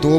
2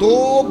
2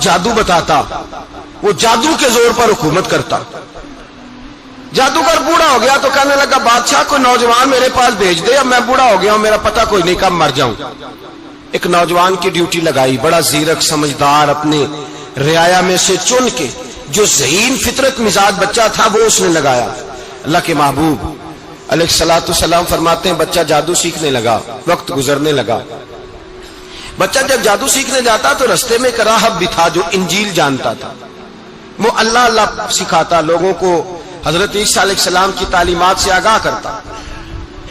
جادو بتاتا، وہ جادو کے زور پر حکومت کرتا۔ جادوگر بوڑھا ہو گیا تو کہنے لگا بادشاہ کوئی نوجوان میرے پاس بھیج دے، اب میں بوڑھا ہو گیا ہوں، میرا پتہ کوئی نہیں، کب مر جاؤں۔ ایک نوجوان کی ڈیوٹی لگائی، بڑا زیرک سمجھدار، اپنے رعایا میں سے چن کے جو ذہین فطرت مزاج بچہ تھا وہ اس نے لگایا۔ اللہ کے محبوب علیہ الصلوۃ والسلام فرماتے ہیں بچہ جادو سیکھنے لگا، وقت گزرنے لگا۔ بچہ جب جادو سیکھنے جاتا تو رستے میں ایک راہب بھی تھا جو انجیل جانتا تھا، وہ اللہ اللہ سکھاتا، لوگوں کو حضرت عیسیٰ علیہ السلام کی تعلیمات سے آگاہ کرتا۔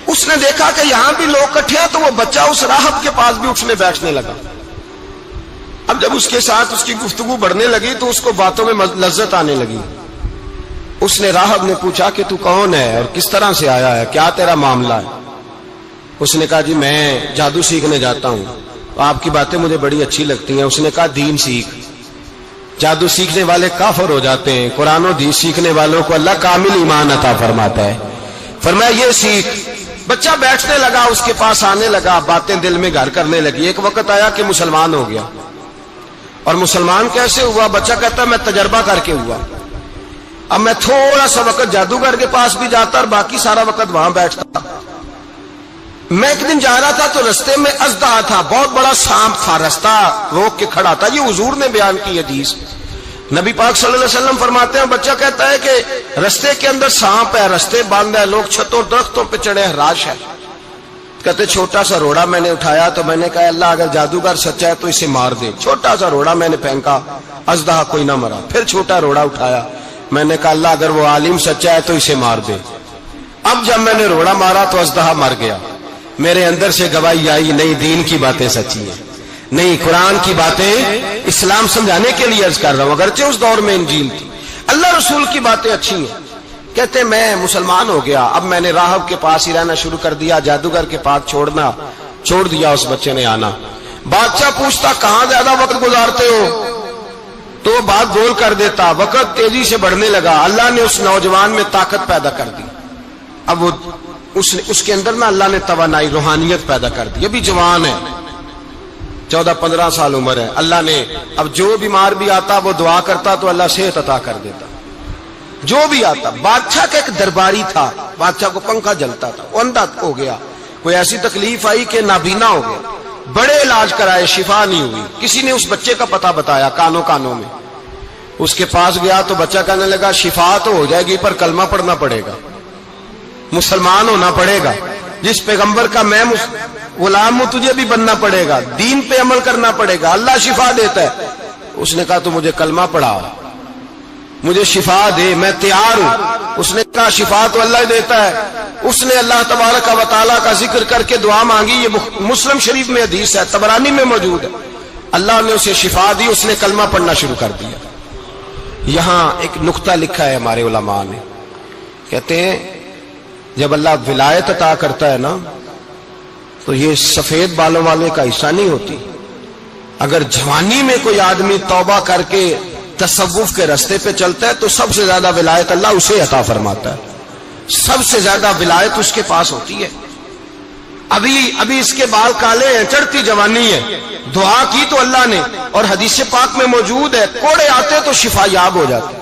اس نے دیکھا کہ یہاں بھی لوگ اکٹھے ہیں تو وہ بچہ اس راہب کے پاس بھی اٹھنے بیٹھنے لگا۔ اب جب اس کے ساتھ اس کی گفتگو بڑھنے لگی تو اس کو باتوں میں لذت آنے لگی۔ اس نے راہب نے پوچھا کہ تو کون ہے اور کس طرح سے آیا ہے، کیا تیرا معاملہ ہے؟ اس نے کہا جی میں جادو سیکھنے جاتا ہوں، آپ کی باتیں مجھے بڑی اچھی لگتی ہیں۔ اس نے کہا دین سیکھ، جادو سیکھنے والے کافر ہو جاتے ہیں، قرآن و حدیث سیکھنے والوں کو اللہ کامل ایمان عطا فرماتا ہے۔ فرمایا یہ سیکھ۔ بچہ بیٹھنے لگا، اس کے پاس آنے لگا، باتیں دل میں گھر کرنے لگی۔ ایک وقت آیا کہ مسلمان ہو گیا، اور مسلمان کیسے ہوا؟ بچہ کہتا ہے میں تجربہ کر کے ہوا۔ اب میں تھوڑا سا وقت جادوگر کے پاس بھی جاتا اور باقی سارا وقت وہاں بیٹھتا۔ میں ایک دن جا رہا تھا تو رستے میں اژدہا تھا، بہت بڑا سانپ تھا، رستہ روک کے کھڑا تھا۔ یہ حضور نے بیان کی حدیث، نبی پاک صلی اللہ علیہ وسلم فرماتے ہیں بچہ کہتا ہے کہ رستے کے اندر سانپ ہے، رستے بند ہے، لوگ چھتوں درختوں پہ چڑھے، ہراش ہے۔ کہتے چھوٹا سا روڑا میں نے اٹھایا تو میں نے کہا اللہ اگر جادوگر سچا ہے تو اسے مار دے۔ چھوٹا سا روڑا میں نے پھینکا، اژدہا کوئی نہ مرا۔ پھر چھوٹا روڑا اٹھایا، میں نے کہا اللہ اگر وہ عالم سچا ہے تو اسے مار دے۔ اب جب میں نے روڑا مارا تو اژدہا مر گیا۔ میرے اندر سے گواہی آئی نہیں دین کی باتیں سچی ہیں، نہیں قرآن کی باتیں اسلام سمجھانے کے لیے عرض کر رہا ہوں، اگرچہ اس دور میں انجیل تھی۔ اللہ رسول کی باتیں اچھی ہیں۔ کہتے میں مسلمان ہو گیا، اب میں نے راہب کے پاس ہی رہنا شروع کر دیا، جادوگر کے پاس چھوڑ دیا۔ اس بچے نے آنا، بادشاہ پوچھتا کہاں زیادہ وقت گزارتے ہو تو وہ بات گول کر دیتا۔ وقت تیزی سے بڑھنے لگا، اللہ نے اس نوجوان میں طاقت پیدا کر دی۔ اب وہ اس کے اندر نا اللہ نے توانائی روحانیت پیدا کر دی، ابھی جوان ہے، 14-15 سال عمر ہے۔ اللہ نے اب جو بیمار بھی آتا وہ دعا کرتا تو اللہ صحت عطا کر دیتا، جو بھی آتا۔ بادشاہ کا ایک درباری تھا، بادشاہ کو پنکھا جلتا تھا، وہ اندھا ہو گیا، کوئی ایسی تکلیف آئی کہ نابینا ہو گیا، بڑے علاج کرائے شفا نہیں ہوئی۔ کسی نے اس بچے کا پتہ بتایا کانوں میں، اس کے پاس گیا تو بچہ کہنے لگا شفا تو ہو جائے گی پر کلمہ پڑھنا پڑے گا، مسلمان ہونا پڑے گا، جس پیغمبر کا میں غلام ہوں تجھے بھی بننا پڑے گا، دین پہ عمل کرنا پڑے گا، اللہ شفا دیتا ہے۔ اس نے کہا تو مجھے کلمہ پڑھا، مجھے شفا دے، میں تیار ہوں۔ اس نے کہا شفا تو اللہ دیتا ہے۔ اس نے اللہ تبارک و تعالیٰ کا ذکر کر کے دعا مانگی، یہ مسلم شریف میں حدیث ہے، طبرانی میں موجود ہے۔ اللہ نے اسے شفا دی، اس نے کلمہ پڑھنا شروع کر دیا۔ یہاں ایک نقطہ لکھا ہے ہمارے علماء نے، کہتے ہیں جب اللہ ولایت عطا کرتا ہے نا تو یہ سفید بالوں والے کا حصہ نہیں ہوتی۔ اگر جوانی میں کوئی آدمی توبہ کر کے تصوف کے راستے پہ چلتا ہے تو سب سے زیادہ ولایت اللہ اسے عطا فرماتا ہے، سب سے زیادہ ولایت اس کے پاس ہوتی ہے۔ ابھی اس کے بال کالے ہیں، چڑھتی جوانی ہے، دعا کی تو اللہ نے، اور حدیث پاک میں موجود ہے کوڑے آتے تو شفا یاب ہو جاتے،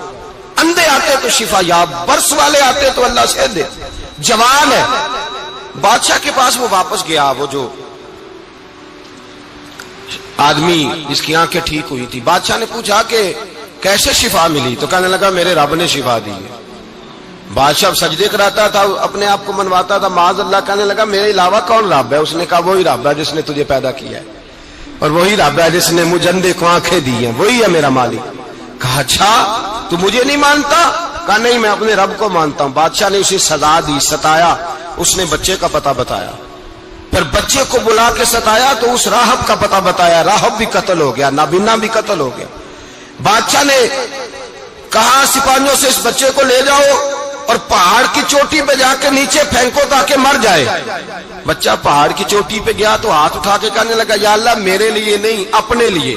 اندھے آتے تو شفا یاب، برس والے آتے تو اللہ سے دے، جوان ہے۔ بادشاہ کے پاس وہ واپس گیا، وہ جو آدمی جس کی آنکھیں ٹھیک ہوئی تھی۔ بادشاہ نے پوچھا کہ کیسے شفا ملی؟ تو کہنے لگا میرے رب نے شفا دی ہے۔ بادشاہ سجدے کراتا تھا، اپنے آپ کو منواتا تھا، معاذ اللہ، کہنے لگا میرے علاوہ کون رب ہے؟ اس نے کہا وہی رب ہے جس نے تجھے پیدا کیا ہے، اور وہی رب ہے جس نے مجھے اندھے کو آنکھیں دی ہیں، وہی ہے میرا مالک۔ کہا اچھا تو مجھے نہیں مانتا؟ کہا نہیں میں اپنے رب کو مانتا ہوں۔ بادشاہ نے اسے سزا دی، ستایا، اس نے بچے کا پتہ بتایا، پھر بچے کو بلا کے ستایا تو اس راہب کا پتہ بتایا، راہب بھی قتل ہو گیا، نابینا بھی قتل ہو گیا۔ بادشاہ نے کہا سپاہیوں سے اس بچے کو لے جاؤ اور پہاڑ کی چوٹی پہ جا کے نیچے پھینکو تاکہ مر جائے۔ بچہ پہاڑ کی چوٹی پہ گیا تو ہاتھ اٹھا کے کہنے لگا یا اللہ میرے لیے نہیں اپنے لیے،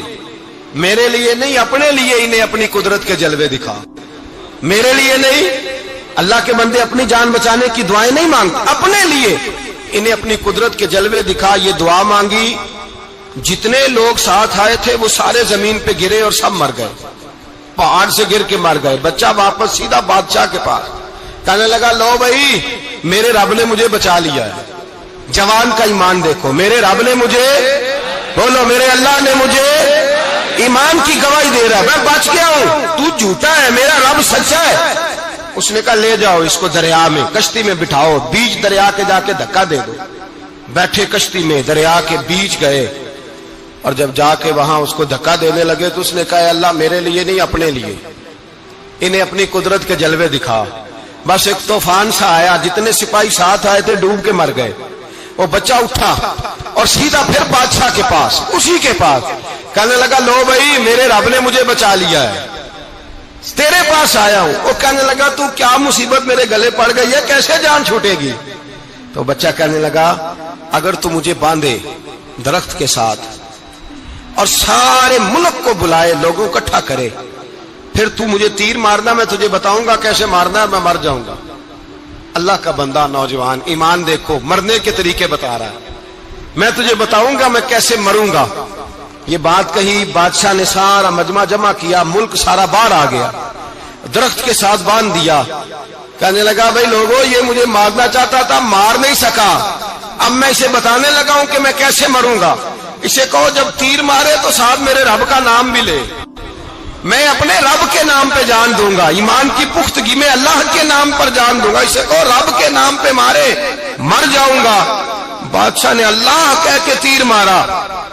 میرے لیے نہیں اپنے لیے انہیں اپنی قدرت کے جلوے دکھا، میرے لیے نہیں۔ اللہ کے بندے اپنی جان بچانے کی دعائیں نہیں مانگتے، اپنے لیے انہیں اپنی قدرت کے جلوے دکھا۔ یہ دعا مانگی، جتنے لوگ ساتھ آئے تھے وہ سارے زمین پہ گرے اور سب مر گئے، پہاڑ سے گر کے مر گئے۔ بچہ واپس سیدھا بادشاہ کے پاس کہنے لگا لو بھائی میرے رب نے مجھے بچا لیا ہے۔ جوان کا ایمان دیکھو، میرے رب نے مجھے، بولو میرے اللہ نے مجھے ایمان کی گواہی دے رہا ہے، میں بچ گیا ہوں، تو جھوٹا ہے، میرا رب سچا ہے۔ اس نے کہا لے جاؤ اس کو دریا میں، کشتی میں بٹھاؤ، بیچ دریا کے جا کے دھکا دے دو۔ بیٹھے کشتی میں، دریا کے بیچ گئے، اور جب جا کے وہاں اس کو دھکا دینے لگے تو اس نے کہا اللہ میرے لیے نہیں اپنے لیے، انہیں اپنی قدرت کے جلوے دکھا۔ بس ایک طوفان سا آیا، جتنے سپاہی ساتھ آئے تھے ڈوب کے مر گئے۔ وہ بچہ اٹھا اور سیدھا پھر بادشاہ کے پاس، اسی کے پاس کہنے لگا لو بھائی میرے رب نے مجھے بچا لیا ہے، تیرے پاس آیا ہوں۔ وہ کہنے لگا تو کیا مصیبت میرے گلے پڑ گئی ہے، کیسے جان چھوٹے گی؟ تو بچہ کہنے لگا اگر تو مجھے باندھے درخت کے ساتھ اور سارے ملک کو بلائے، لوگوں کو اکٹھا کرے، پھر تو مجھے تیر مارنا، میں تجھے بتاؤں گا کیسے مارنا ہے، میں مر جاؤں گا۔ اللہ کا بندہ نوجوان ایمان دیکھو، مرنے کے طریقے بتا رہا ہے، میں تجھے بتاؤں گا میں کیسے مروں گا۔ یہ بات کہی، بادشاہ نے سارا مجمع جمع کیا، ملک سارا باہر آ گیا، درخت کے ساتھ باندھ دیا۔ کہنے لگا بھائی لوگوں یہ مجھے مارنا چاہتا تھا، مار نہیں سکا، اب میں اسے بتانے لگا ہوں کہ میں کیسے مروں گا۔ اسے کہو جب تیر مارے تو ساتھ میرے رب کا نام بھی لے، میں اپنے رب کے نام پہ جان دوں گا، ایمان کی پختگی میں اللہ کے نام پر جان دوں گا۔ اسے کہو رب کے نام پہ مارے، مر جاؤں گا۔ بادشاہ نے اللہ کہہ کے تیر مارا،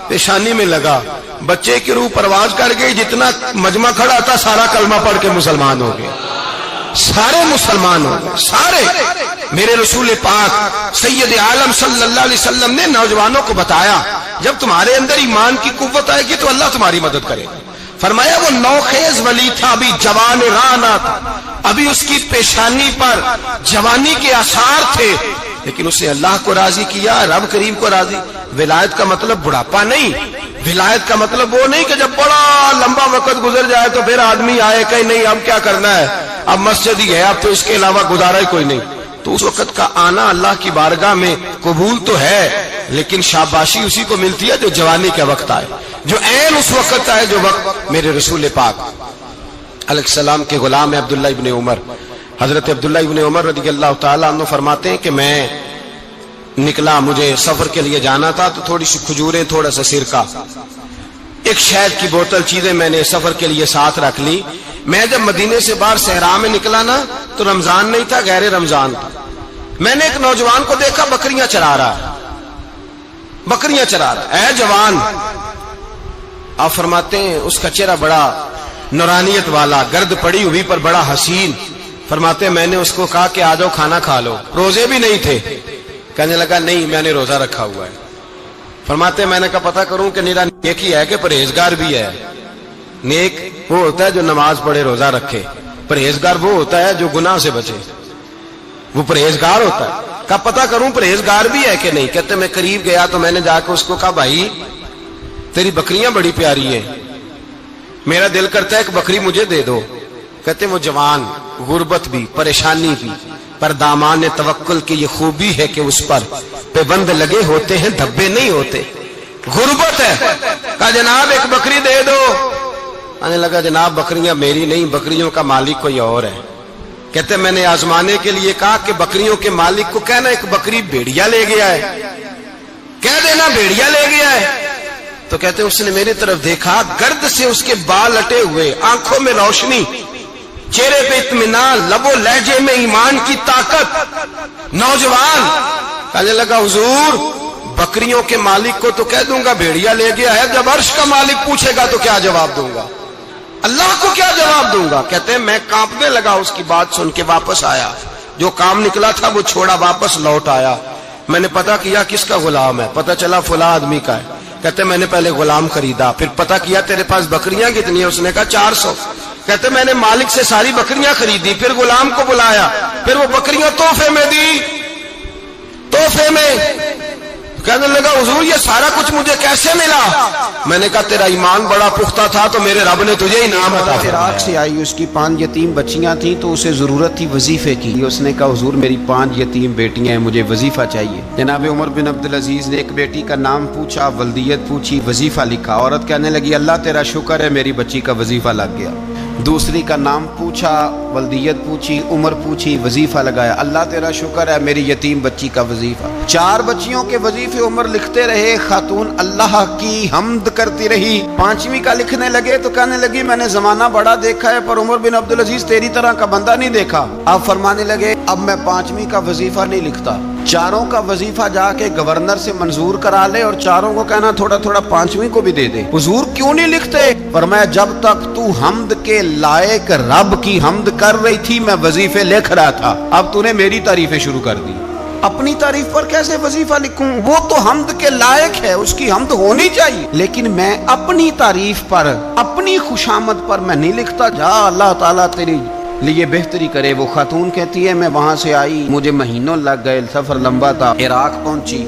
پیشانی میں لگا، بچے کی روح پرواز کر گئی، جتنا مجمع کھڑا تھا سارا کلمہ پڑھ کے مسلمان ہو گئے، سارے مسلمان ہو گئے، سارے۔ میرے رسول پاک سید عالم صلی اللہ علیہ وسلم نے نوجوانوں کو بتایا جب تمہارے اندر ایمان کی قوت آئے گی تو اللہ تمہاری مدد کرے گا۔ فرمایا وہ نوخیز ولی تھا، ابھی جوان رانا تھا، ابھی اس کی پیشانی پر جوانی کے آثار تھے، لیکن اس نے اللہ کو راضی کیا، رب کریم کو راضی۔ ولایت کا مطلب بڑھاپا نہیں، ولایت کا مطلب وہ نہیں کہ جب بڑا لمبا وقت گزر جائے تو پھر آدمی آئے کہ نہیں اب کیا کرنا ہے، اب مسجد ہی ہے، اب تو اس کے علاوہ گزارا ہی کوئی نہیں۔ تو اس وقت کا آنا اللہ کی بارگاہ میں قبول تو ہے، لیکن شاباشی اسی کو ملتی ہے جو جوانی کا وقت آئے، جو عین اس وقت آئے جو وقت میرے رسول پاک علیہ السلام کے غلام عبداللہ ابن عمر، حضرت عبداللہ ابن عمر رضی اللہ تعالیٰ عنہ فرماتے ہیں کہ میں نکلا، مجھے سفر کے لیے جانا تھا، تو تھوڑی سی کھجوریں، تھوڑا سا سرکہ، ایک شہد کی بوتل، چیزیں میں نے سفر کے لیے ساتھ رکھ لی۔ میں جب مدینے سے باہر صحرا میں نکلا نا تو رمضان نہیں تھا، غیر رمضان تھا۔ میں نے ایک نوجوان کو دیکھا بکریاں چرا رہا ہے، بکریاں چرا رہا ہے، اے جوان۔ آپ فرماتے ہیں اس کا چہرہ بڑا نورانیت والا، گرد پڑی ہوئی پر بڑا حسین۔ فرماتے ہیں میں نے اس کو کہا کہ آ جاؤ کھانا کھا لو، روزے بھی نہیں تھے۔ کہنے لگا نہیں میں نے روزہ رکھا ہوا ہے۔ فرماتے ہیں میں نے کہا پتہ کروں کہ نیرا نیک ہی ہے کہ پرہیزگار بھی ہے؟ نیک وہ ہوتا ہے جو نماز پڑھے روزہ رکھے، پرہیزگار وہ ہوتا ہے جو گناہ سے بچے، وہ پرہیزگار ہوتا ہے۔ کہا پتہ کروں پرہیزگار بھی ہے کہ نہیں؟ کہتے میں قریب گیا تو میں نے جا کے اس کو کہا بھائی تیری بکریاں بڑی پیاری ہیں، میرا دل کرتا ہے کہ بکری مجھے دے دو۔ کہتے وہ جوان، غربت بھی، پریشانی بھی، پر دامان توکل کی یہ خوبی ہے کہ اس پر پابند لگے ہوتے ہیں، دھبے نہیں ہوتے۔ غربت ہے، کہا جناب ایک بکری دے دو۔ آنے لگا جناب بکریاں میری نہیں، بکریوں کا مالک کوئی اور ہے۔ کہتے میں نے آزمانے کے لیے کہا کہ بکریوں کے مالک کو کہنا ایک بکری بھیڑیا لے گیا ہے، کہہ دینا بھیڑیا لے گیا ہے۔ تو کہتے اس نے میری طرف دیکھا، گرد سے اس کے بال اٹے ہوئے، آنکھوں میں روشنی، چہرے پہ اطمینان، لب و لہجے میں ایمان کی طاقت۔ نوجوان کہنے لگا حضور بکریوں کے مالک کو تو کہہ دوں گا بھیڑیا لے گیا ہے، جب عرش کا مالک پوچھے گا تو کیا جواب دوں گا؟ اللہ کو کیا جواب دوں گا؟ کہتے ہیں میں کانپنے لگا، اس کی بات سن کے واپس آیا، جو کام نکلا تھا وہ چھوڑا، واپس لوٹ آیا۔ میں نے پتا کیا کس کا غلام ہے، پتا چلا فلاں آدمی کا ہے۔ کہتے میں نے پہلے غلام خریدا، پھر پتا کیا تیرے پاس بکریاں کتنی ہیں؟ اس نے کہا 400۔ کہتے میں نے مالک سے ساری بکریاں خریدی، پھر غلام کو بلایا، پھر وہ بکریاں تحفے میں دی، تحفے میں۔ کہنے لگا حضور یہ سارا کچھ مجھے کیسے ملا؟ میں نے کہا تیرا ایمان بڑا پختہ تھا تو میرے رب نے تجھے انعام عطا فرمایا۔ عراق سے آئی، اس کی 5 یتیم بچیاں تھیں تو اسے ضرورت تھی وظیفے کی۔ اس نے کہا حضور میری 5 یتیم بیٹیاں ہیں، مجھے وظیفہ چاہیے۔ جناب عمر بن عبدالعزیز نے ایک بیٹی کا نام پوچھا، ولدیت پوچھی، وظیفہ لکھا۔ عورت کہنے لگی اللہ تیرا شکر ہے میری بچی کا وظیفہ لگ گیا۔ دوسری کا نام پوچھا، ولدیت پوچھی، عمر پوچھی، وظیفہ لگایا، اللہ تیرا شکر ہے میری یتیم بچی کا وظیفہ۔ 4 بچیوں کے وظیفے عمر لکھتے رہے، خاتون اللہ کی حمد کرتی رہی۔ 5ویں کا لکھنے لگے تو کہنے لگی میں نے زمانہ بڑا دیکھا ہے پر عمر بن عبدالعزیز تیری طرح کا بندہ نہیں دیکھا۔ آپ فرمانے لگے اب میں 5ویں کا وظیفہ نہیں لکھتا، 4 کا وظیفہ جا کے گورنر سے منظور کرا لے اور 4 کو کہنا تھوڑا تھوڑا 5ویں کو بھی دے دے۔ حضور کیوں نہیں لکھتے؟ فرمایا جب تک تو حمد کے لائق رب کی حمد کر رہی تھی میں وظیفے لکھ رہا تھا، اب تو نے میری تعریفیں شروع کر دی۔ اپنی تعریف پر کیسے وظیفہ لکھوں؟ وہ تو حمد کے لائق ہے، اس کی حمد ہونی چاہیے، لیکن میں اپنی تعریف پر، اپنی خوشامد پر میں نہیں لکھتا۔ جا اللہ تعالیٰ تیری لیے بہتری کرے۔ وہ خاتون کہتی ہے میں وہاں سے آئی، مجھے مہینوں لگ گئے، سفر لمبا تھا، عراق پہنچی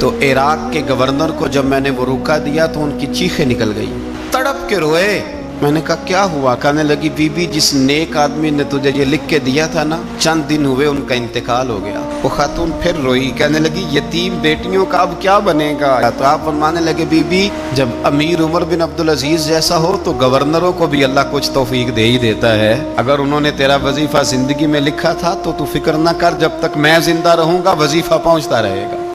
تو عراق کے گورنر کو جب میں نے وہ روکا دیا تو ان کی چیخیں نکل گئی، تڑپ کے روئے۔ میں نے کہا کیا ہوا؟ کہنے لگی بی بی جس نیک آدمی نے تجھے یہ لکھ کے دیا تھا نا، چند دن ہوئے ان کا انتقال ہو گیا۔ وہ خاتون پھر روئی، کہنے لگی یتیم بیٹیوں کا اب کیا بنے گا؟ تو آپ فرمانے لگے بی بی جب امیر عمر بن عبدالعزیز جیسا ہو تو گورنروں کو بھی اللہ کچھ توفیق دے ہی دیتا ہے۔ اگر انہوں نے تیرا وظیفہ زندگی میں لکھا تھا تو فکر نہ کر، جب تک میں زندہ رہوں گا وظیفہ پہنچتا رہے گا۔